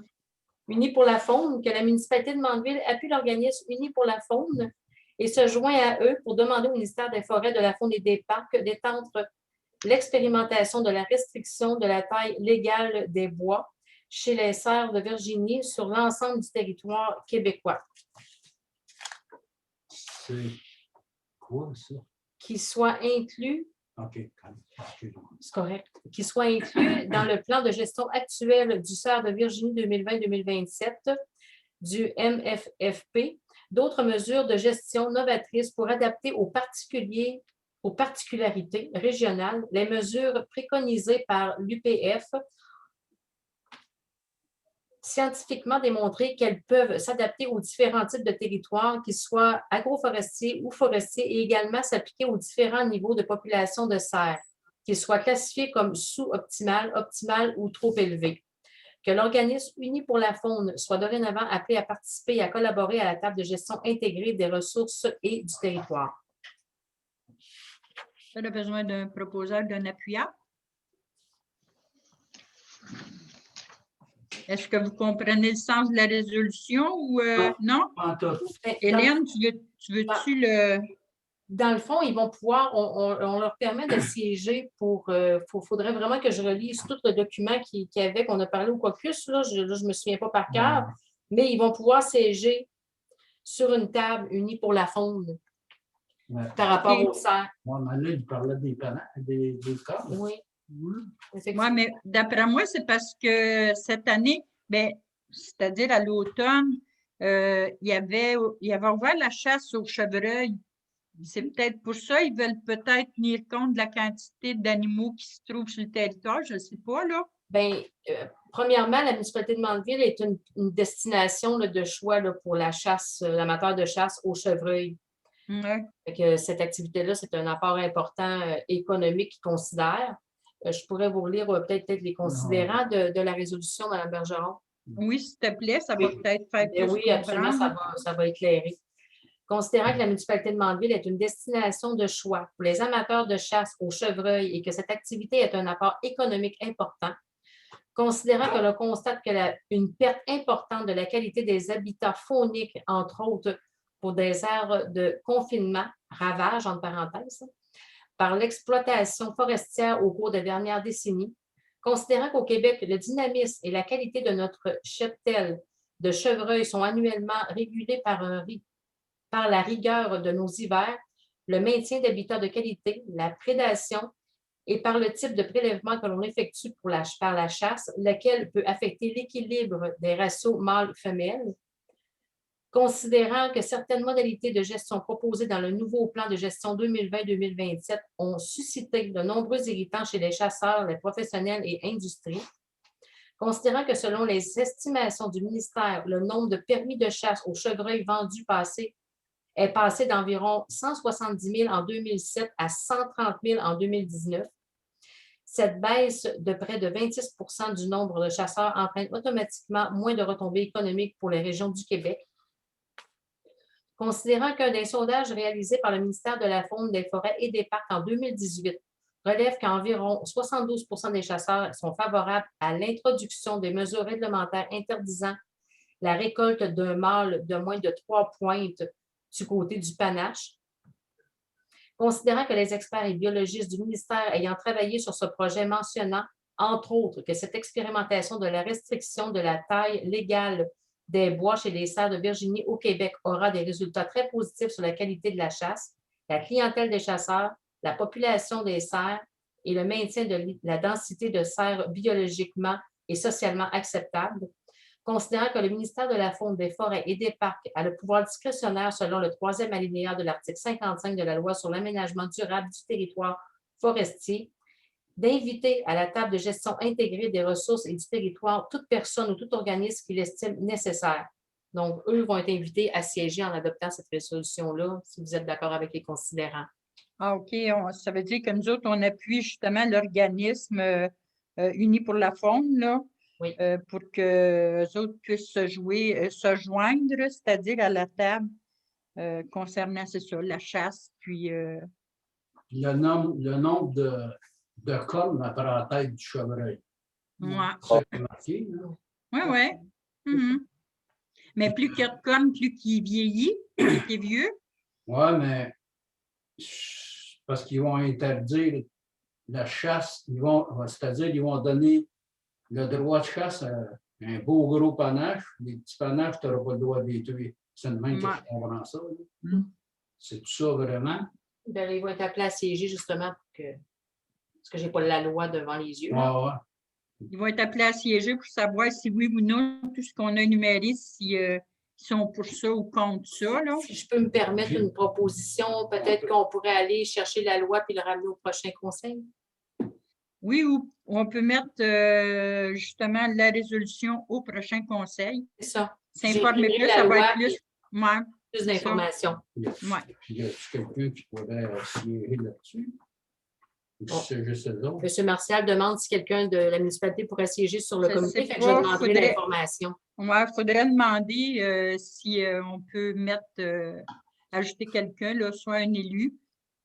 Unis pour la faune, que la municipalité de Mandeville appuie l'organisme Unis pour la faune et se joint à eux pour demander au ministère des Forêts, de la Faune et des Parcs d'étendre l'expérimentation de la restriction de la taille légale des bois chez les cerfs de Virginie sur l'ensemble du territoire québécois. C'est quoi ça? Qui soit inclus, OK. Excuse-moi. c'est correct, qui soit inclus dans le plan de gestion actuel du cerf de Virginie 2020-2027 du MFFP, d'autres mesures de gestion novatrices pour adapter aux particularités régionales les mesures préconisées par l'UPF, scientifiquement démontré qu'elles peuvent s'adapter aux différents types de territoires, qu'ils soient agroforestiers ou forestiers, et également s'appliquer aux différents niveaux de population de cerfs, qu'ils soient classifiés comme sous-optimal, optimal ou trop élevés. Que l'organisme Uni pour la faune soit dorénavant appelé à participer et à collaborer à la table de gestion intégrée des ressources et du territoire. On a besoin d'un proposeur, d'un appuyeur. Est-ce que vous comprenez le sens de la résolution ou non? En tout. Hélène, tu veux-tu le... Dans le fond, ils vont pouvoir, on leur permet de siéger pour, faudrait vraiment que je relise tout le document qu'il y avait, qu'on a parlé au caucus, là, je ne me souviens pas par cœur, mais ils vont pouvoir siéger sur une table unie pour la faune Ouais. par rapport au cerf. Moi, là, il parlait des cas. Oui. Oui, Effectivement. mais d'après moi, c'est parce que cette année, ben, c'est-à-dire à l'automne, il y avait ouvert la chasse au chevreuil. C'est peut-être pour ça, ils veulent peut-être tenir compte de la quantité d'animaux qui se trouvent sur le territoire, je ne sais pas, là. Bien, premièrement, la municipalité de Mandeville est une destination là, de choix là, pour la chasse, l'amateur de chasse au chevreuil. Ouais. Fait que cette activité-là, c'est un apport important économique qu'ils considèrent. Je pourrais vous relire peut-être les considérants de la résolution, Mme Bergeron. Oui, s'il te plaît, ça va Oui. peut-être faire Ben plus oui, absolument, comprendre. ça va éclairer. Considérant que la municipalité de Mandeville est une destination de choix pour les amateurs de chasse au chevreuil et que cette activité est un apport économique important, considérant que l'on constate une perte importante de la qualité des habitats fauniques, entre autres pour des aires de confinement, ravage, entre parenthèses, par l'exploitation forestière au cours des dernières décennies, considérant qu'au Québec, le dynamisme et la qualité de notre cheptel de chevreuil sont annuellement régulés par la rigueur de nos hivers, le maintien d'habitats de qualité, la prédation et par le type de prélèvement que l'on effectue par la chasse, lequel peut affecter l'équilibre des ratios mâles-femelles. Considérant que certaines modalités de gestion proposées dans le nouveau plan de gestion 2020-2027 ont suscité de nombreux irritants chez les chasseurs, les professionnels et industries. Considérant que selon les estimations du ministère, le nombre de permis de chasse au chevreuil vendus est passé d'environ 170 000 en 2007 à 130 000 en 2019. Cette baisse de près de 26 % du nombre de chasseurs entraîne automatiquement moins de retombées économiques pour les régions du Québec. Considérant qu'un des sondages réalisés par le ministère de la Faune, des Forêts et des Parcs en 2018 relève qu'environ 72 % des chasseurs sont favorables à l'introduction des mesures réglementaires interdisant la récolte d'un mâle de moins de 3 pointes du côté du panache. Considérant que les experts et biologistes du ministère ayant travaillé sur ce projet mentionnant, entre autres, que cette expérimentation de la restriction de la taille légale des bois chez les cerfs de Virginie au Québec aura des résultats très positifs sur la qualité de la chasse, la clientèle des chasseurs, la population des cerfs et le maintien de la densité de cerfs biologiquement et socialement acceptable. Considérant que le ministère de la Faune, des Forêts et des Parcs a le pouvoir discrétionnaire selon le 3e alinéa de l'article 55 de la Loi sur l'aménagement durable du territoire forestier, d'inviter à la table de gestion intégrée des ressources et du territoire toute personne ou tout organisme qui l'estime nécessaire. Donc, eux vont être invités à siéger en adoptant cette résolution-là, si vous êtes d'accord avec les considérants. Ah, OK. Ça veut dire que nous autres, on appuie justement l'organisme Unis pour la faune, là, Oui. pour que les autres puissent se joindre, c'est-à-dire à la table concernant, c'est ça, la chasse, puis Le nombre de cornes après la tête du chevreuil. ouais. C'est marqué, là. Oui, oui. Mhm. Mais plus qu'il y a de cornes, plus qu'il vieillit, plus qu'il est vieux. Oui, mais parce qu'ils vont interdire la chasse, c'est-à-dire qu'ils vont donner le droit de chasse à un beau gros panache. Les petits panaches, tu n'auras pas le droit de les tuer. C'est de même que Ouais. je comprends ça. C'est tout ça vraiment? Ben, ils vont être appelés à siéger justement parce que je n'ai pas la loi devant les yeux. Ouais, ouais. Ils vont être appelés à siéger pour savoir si oui ou non, tout ce qu'on a énuméré, si sont pour ça ou contre ça, là. Si je peux me permettre une proposition, peut-être qu'on pourrait aller chercher la loi puis le ramener au prochain conseil. Oui, ou on peut mettre justement la résolution au prochain conseil. C'est ça. S'informer J'écrirai plus, la ça loi va être plus. puis Ouais, plus d'informations. ouais. Puis y a-t-il quelqu'un qui pourrait siéger là-dessus? Ou Bon. c'est juste eux autres? M. Martial demande si quelqu'un de la municipalité pourrait siéger sur le Je comité. sais Fait que pas, je demanderai faudrait- l'information. Ouais, il faudrait demander si on peut ajouter quelqu'un, là, soit un élu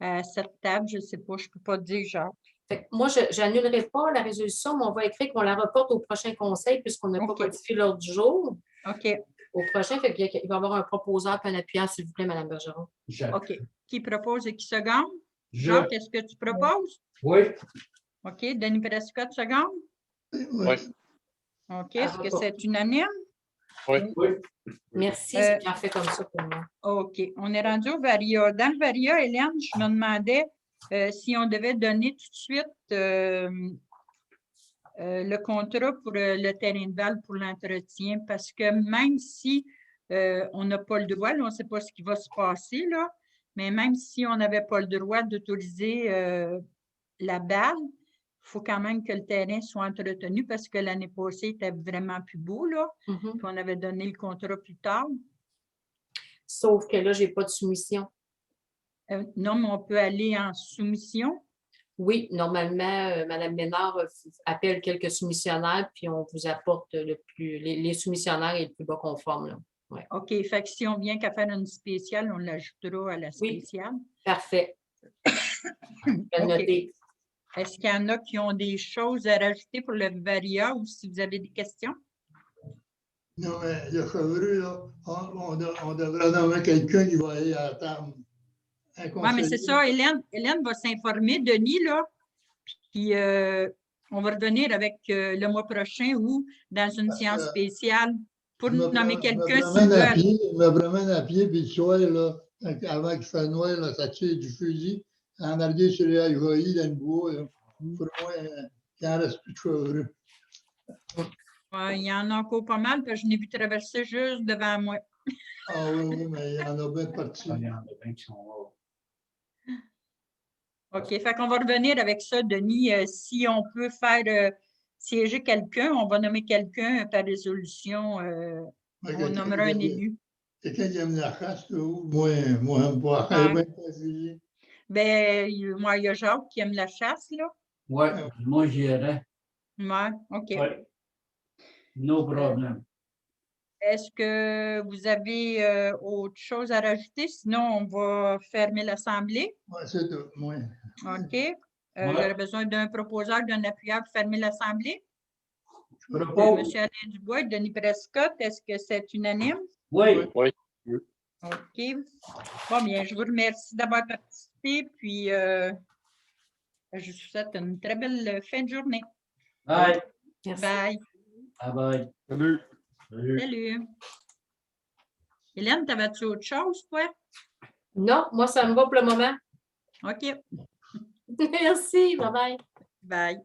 à cette table. Je ne sais pas, je ne peux pas dire genre. Fait que moi, je n'annulerai pas la résolution, mais on va écrire qu'on la reporte au prochain conseil puisqu'on n'a OK. pas modifié l'ordre du jour. OK, Au prochain, fait qu'il va y avoir un proposeur et un appuyant, s'il vous plaît, Mme Bergeron. OK. Qui propose et qui seconde? Je- Jacques, est-ce que tu proposes? Oui. OK. Denis Prescott, seconde? Oui. OK. Est-ce que c'est unanime? Oui. Merci, c'est bien fait comme ça pour moi. OK. On est rendu au Varia. Dans le Varia, Hélène, je me demandais si on devait donner tout de suite le contrat pour le terrain de Val pour l'entretien, parce que même si on n'a pas le droit, là, on ne sait pas ce qui va se passer, là, mais même si on n'avait pas le droit d'autoriser la balle, il faut quand même que le terrain soit entretenu parce que l'année passée, il était vraiment plus beau, là, Mhm. puis on avait donné le contrat plus tard. Sauf que là, je n'ai pas de soumission. Non, mais on peut aller en soumission. Oui, normalement, Mme Ménard appelle quelques soumissionnaires, puis on vous apporte les soumissionnaires et le plus bas conforme. Là. Ouais. OK. Fait que si on vient qu'à faire une spéciale, on l'ajoutera à la Oui. spéciale. Parfait. Je vais le OK. noter. Est-ce qu'il y en a qui ont des choses à rajouter pour le Varia ou si vous avez des questions? Non, mais le chevru, là, on devrait nommer quelqu'un qui va aller à la table. Oui, mais c'est ça, Hélène va s'informer, Denis, là, puis on va revenir avec le mois prochain ou dans une séance spéciale pour nommer quelqu'un s'ils veulent. Je me promène à pied, puis le soir, là, avant qu'il fasse noir, là, ça tire du fusil, en arrière sur les aiguilles dans le bois. Là. Pour moi, il n'en reste plus de chevru. Ouais, il y en a encore pas mal, parce que je n'ai vu traverser juste devant moi. Ah oui, oui, mais il y en a bien parti. Il y en a bien qui sont là. OK, fait qu'on va revenir avec ça, Denis. Si on peut faire siéger quelqu'un, on va nommer quelqu'un par résolution. On nommera un élu. Quelqu'un qui aime la chasse, là, ou moi, pas. Ouais. Bien conseillé. Ben, moi, il y a Jacques qui aime la chasse, là. Ouais, moi, j'irais. Ouais, OK. Ouais. No problem. Est-ce que vous avez autre chose à rajouter? Sinon, on va fermer l'Assemblée. Ouais, c'est tout. Moi. OK. J'aurais besoin d'un proposeur, d'un appuyeur pour fermer l'Assemblée. Je propose. Monsieur Alain Dubois et Denis Prescott, est-ce que c'est unanime? Oui. OK. Bon, bien, je vous remercie d'avoir participé, puis je vous souhaite une très belle fin de journée. Bye. Merci. Bye. Bye bye. Salut. Salut. Salut. Hélène, t'avais-tu autre chose, toi? Non, moi, ça me va pour le moment. OK. Merci. Bye bye. Bye.